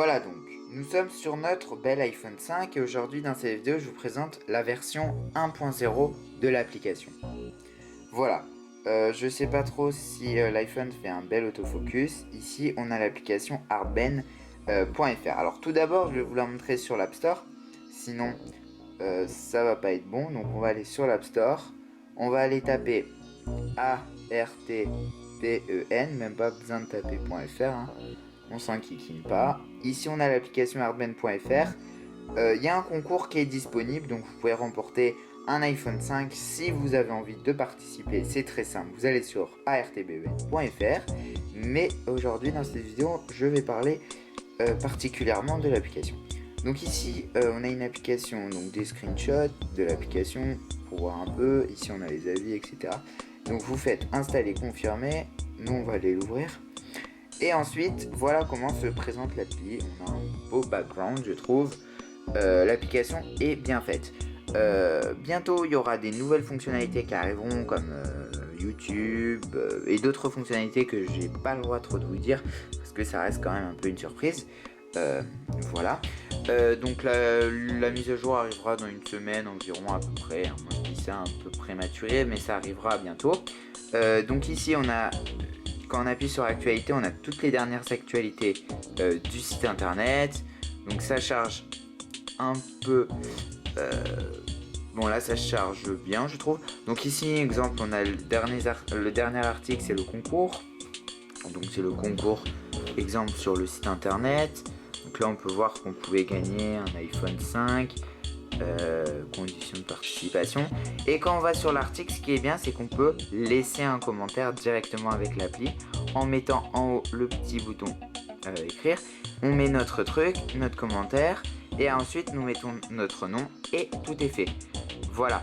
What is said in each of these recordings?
Voilà donc, nous sommes sur notre bel iPhone 5 et aujourd'hui dans cette vidéo je vous présente la version 1.0 de l'application. Voilà, je sais pas trop si l'iPhone fait un bel autofocus. Ici on a l'application artben.fr. Alors tout d'abord je vais vous la montrer sur l'App Store, sinon ça va pas être bon. Donc on va aller sur l'App Store, on va aller taper ARTBEN, même pas besoin de taper .fr, hein. On s'enquiquine pas. Ici on a l'application artben.fr. Il y a un concours qui est disponible, donc vous pouvez remporter un iPhone 5 si vous avez envie de participer. C'est très simple, vous allez sur artben.fr. Mais aujourd'hui dans cette vidéo je vais parler particulièrement de l'application. Donc ici on a une application, donc des screenshots de l'application pour voir un peu. Ici on a les avis, etc. Donc vous faites installer, confirmer. Nous on va aller l'ouvrir. Et ensuite, voilà comment se présente l'appli. On a un beau background, je trouve. L'application est bien faite. Bientôt, il y aura des nouvelles fonctionnalités qui arriveront, comme YouTube et d'autres fonctionnalités que j'ai pas le droit trop de vous dire, parce que ça reste quand même un peu une surprise. Voilà. Donc la mise à jour arrivera dans une semaine environ à peu près. Moi je dis ça un peu prématuré, mais ça arrivera bientôt. Donc ici, on a... Quand on appuie sur actualité, on a toutes les dernières actualités du site internet. Donc ça charge un peu... Bon là ça charge bien je trouve. Donc ici exemple on a le dernier article, c'est le concours. Donc c'est le concours exemple sur le site internet. Donc là on peut voir qu'on pouvait gagner un iPhone 5. Conditions de participation. Et quand on va sur l'article, ce qui est bien, c'est qu'on peut laisser un commentaire directement avec l'appli en mettant en haut le petit bouton écrire. On met notre truc, notre commentaire, et ensuite nous mettons notre nom et tout est fait. Voilà.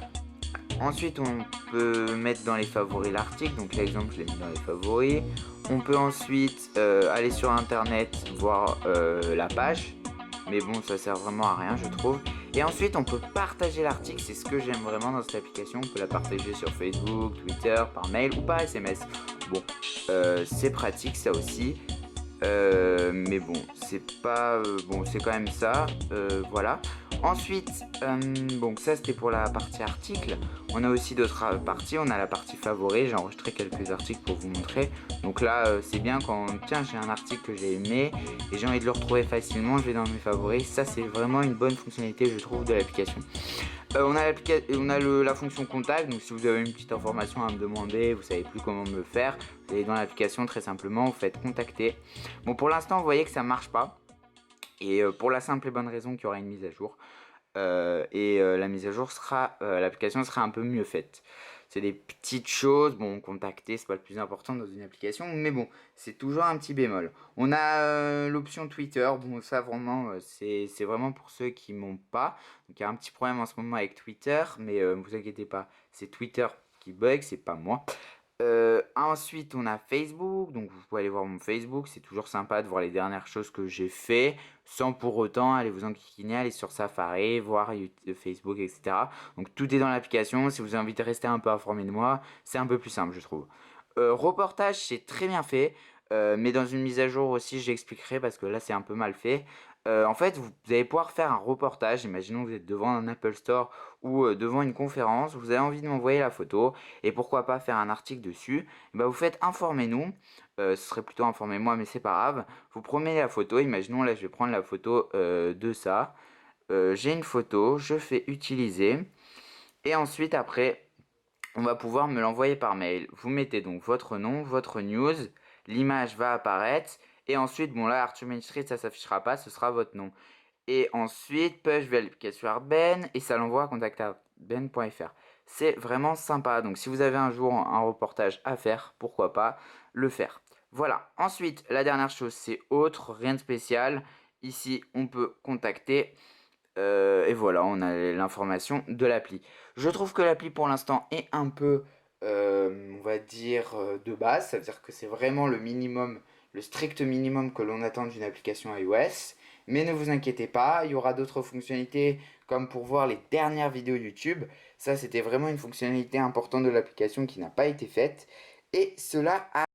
Ensuite, on peut mettre dans les favoris l'article. Donc l'exemple, je l'ai mis dans les favoris. On peut ensuite aller sur internet voir la page. Mais bon, ça sert vraiment à rien, je trouve. Et ensuite, on peut partager l'article. C'est ce que j'aime vraiment dans cette application. On peut la partager sur Facebook, Twitter, par mail ou par SMS. Bon, c'est pratique ça aussi. Mais bon, c'est pas... bon, c'est quand même ça. Voilà. Ensuite, bon, ça c'était pour la partie article. On a aussi d'autres parties. On a la partie favoris. J'ai enregistré quelques articles pour vous montrer. Donc là, c'est bien quand, tiens, j'ai un article que j'ai aimé et j'ai envie de le retrouver facilement. Je vais dans mes favoris. Ça, c'est vraiment une bonne fonctionnalité, je trouve, de l'application. On a la fonction contact. Donc si vous avez une petite information à me demander, vous savez plus comment me le faire, vous allez dans l'application très simplement, vous faites contacter. Bon, pour l'instant, vous voyez que ça marche pas. Et pour la simple et bonne raison qu'il y aura une mise à jour. La mise à jour sera, l'application sera un peu mieux faite. C'est des petites choses, bon, contacter, c'est pas le plus important dans une application, mais bon, c'est toujours un petit bémol. On a l'option Twitter, bon, ça vraiment, c'est vraiment pour ceux qui m'ont pas. Donc il y a un petit problème en ce moment avec Twitter, mais ne vous inquiétez pas, c'est Twitter qui bug, c'est pas moi. Ensuite, on a Facebook, donc vous pouvez aller voir mon Facebook, c'est toujours sympa de voir les dernières choses que j'ai fait, sans pour autant aller vous enquiquiner, aller sur Safari, voir YouTube, Facebook, etc. Donc tout est dans l'application, si vous avez envie de rester un peu informé de moi, c'est un peu plus simple je trouve. Reportage, c'est très bien fait, mais dans une mise à jour aussi, j'expliquerai parce que là c'est un peu mal fait. En fait, vous allez pouvoir faire un reportage. Imaginons que vous êtes devant un Apple Store ou devant une conférence, vous avez envie de m'envoyer la photo et pourquoi pas faire un article dessus. Et bah, vous faites informez-nous. Ce serait plutôt informez-moi, mais c'est pas grave. Vous prenez la photo. Imaginons là, je vais prendre la photo de ça. J'ai une photo, je fais utiliser et ensuite après on va pouvoir me l'envoyer par mail. Vous mettez donc votre nom, votre news, l'image va apparaître, et ensuite, bon là, Arthur Main Street, ça s'affichera pas, ce sera votre nom. Et ensuite, push vers l'application Artben, et ça l'envoie à contact@artben.fr. C'est vraiment sympa, donc si vous avez un jour un reportage à faire, pourquoi pas le faire. Voilà, ensuite, la dernière chose, c'est autre, rien de spécial. Ici, on peut contacter et voilà, on a l'information de l'appli. Je trouve que l'appli pour l'instant est un peu, on va dire, de base. Ça veut dire que c'est vraiment le minimum, le strict minimum que l'on attend d'une application iOS. Mais ne vous inquiétez pas, il y aura d'autres fonctionnalités comme pour voir les dernières vidéos YouTube. Ça, c'était vraiment une fonctionnalité importante de l'application qui n'a pas été faite. Et cela a